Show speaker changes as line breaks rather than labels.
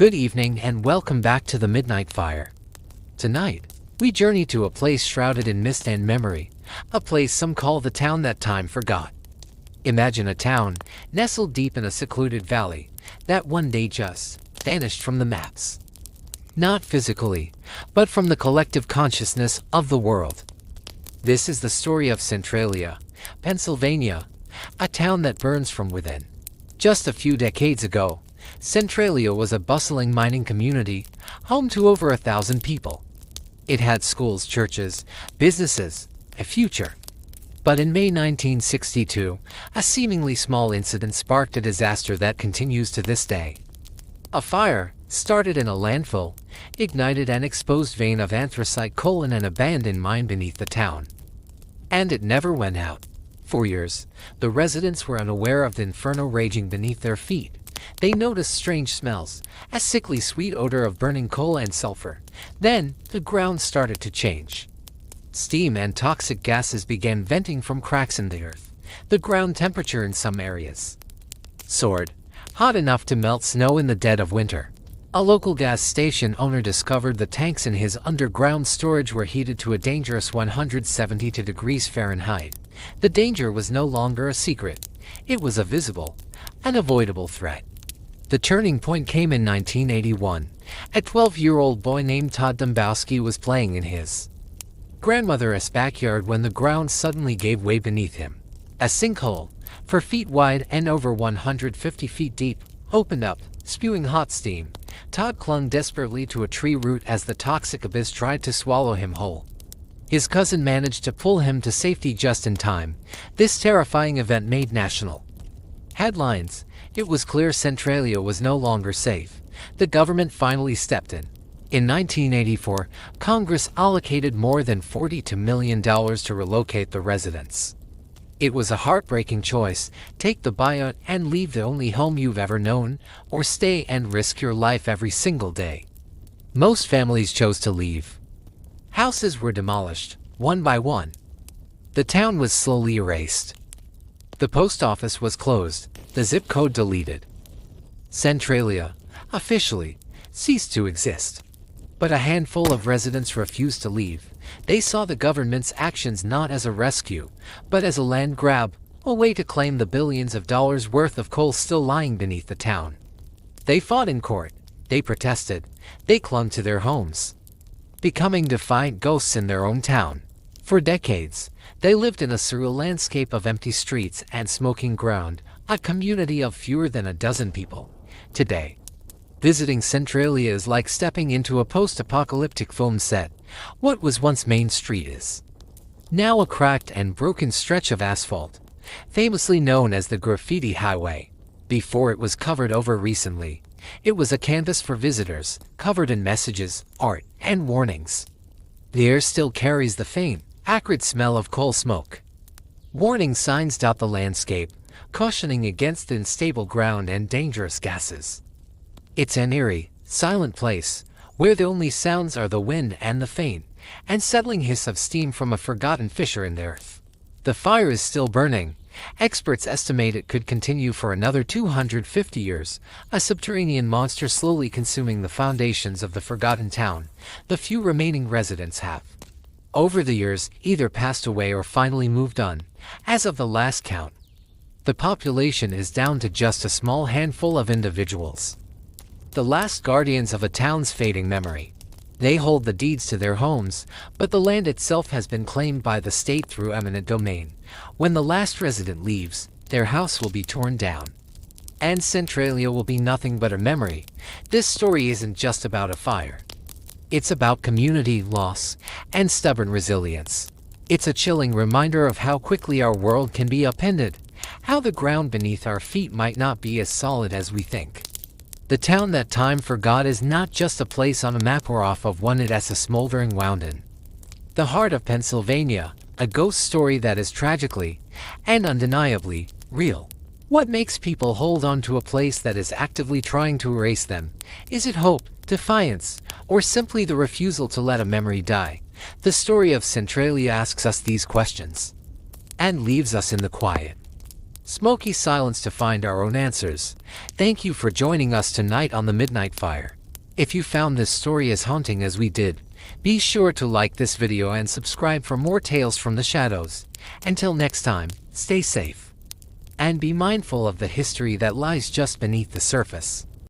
Good evening and welcome back to the Midnight Fire. Tonight, we journey to a place shrouded in mist and memory, a place some call the town that time forgot. Imagine a town nestled deep in a secluded valley that one day just vanished from the maps. Not physically, but from the collective consciousness of the world. This is the story of Centralia, Pennsylvania, a town that burns from within. Just a few decades ago, Centralia was a bustling mining community, home to over 1,000 people. It had schools, churches, businesses, a future. But in May 1962, a seemingly small incident sparked a disaster that continues to this day. A fire started in a landfill, ignited an exposed vein of anthracite coal in an abandoned mine beneath the town. And it never went out. For years, the residents were unaware of the inferno raging beneath their feet. They noticed strange smells, a sickly sweet odor of burning coal and sulfur. Then, the ground started to change. Steam and toxic gases began venting from cracks in the earth. The ground temperature in some areas soared, hot enough to melt snow in the dead of winter. A local gas station owner discovered the tanks in his underground storage were heated to a dangerous 172 degrees Fahrenheit. The danger was no longer a secret. It was a visible, unavoidable threat. The turning point came in 1981. A 12-year-old boy named Todd Dombowski was playing in his grandmother's backyard when the ground suddenly gave way beneath him. A sinkhole, 4 feet wide and over 150 feet deep, opened up, spewing hot steam. Todd clung desperately to a tree root as the toxic abyss tried to swallow him whole. His cousin managed to pull him to safety just in time. This terrifying event made national headlines. It was clear Centralia was no longer safe. The government finally stepped in. In 1984, Congress allocated more than $42 million to relocate the residents. It was a heartbreaking choice: take the buyout and leave the only home you've ever known, or stay and risk your life every single day. Most families chose to leave. Houses were demolished, one by one. The town was slowly erased. The post office was closed, the zip code deleted. Centralia, officially, ceased to exist. But a handful of residents refused to leave. They saw the government's actions not as a rescue, but as a land grab, a way to claim the billions of dollars worth of coal still lying beneath the town. They fought in court, they protested, they clung to their homes, becoming defiant ghosts in their own town. For decades, they lived in a surreal landscape of empty streets and smoking ground, a community of fewer than a dozen people. Today, visiting Centralia is like stepping into a post-apocalyptic film set. What was once Main Street is now a cracked and broken stretch of asphalt, famously known as the Graffiti Highway. Before it was covered over recently, it was a canvas for visitors, covered in messages, art, and warnings. The air still carries the faint, acrid smell of coal smoke. Warning signs dot the landscape, cautioning against the unstable ground and dangerous gases. It's an eerie, silent place, where the only sounds are the wind and the faint, unsettling hiss of steam from a forgotten fissure in the earth. The fire is still burning. Experts estimate it could continue for another 250 years, a subterranean monster slowly consuming the foundations of the forgotten town. The few remaining residents have, over the years, either passed away or finally moved on. As of the last count, the population is down to just a small handful of individuals, the last guardians of a town's fading memory. They hold the deeds to their homes, but the land itself has been claimed by the state through eminent domain. When the last resident leaves, their house will be torn down, and Centralia will be nothing but a memory. This story isn't just about a fire. It's about community, loss, and stubborn resilience. It's a chilling reminder of how quickly our world can be upended, how the ground beneath our feet might not be as solid as we think. The town that time forgot is not just a place on a map or off of one, it's a smoldering wound in the heart of Pennsylvania, a ghost story that is tragically and undeniably real. What makes people hold on to a place that is actively trying to erase them? Is it hope, defiance, or simply the refusal to let a memory die? The story of Centralia asks us these questions and leaves us in the quiet. smoky silence to find our own answers. Thank you for joining us tonight on the Midnight Fire. If you found this story as haunting as we did, be sure to like this video and subscribe for more tales from the shadows. Until next time, stay safe. And be mindful of the history that lies just beneath the surface.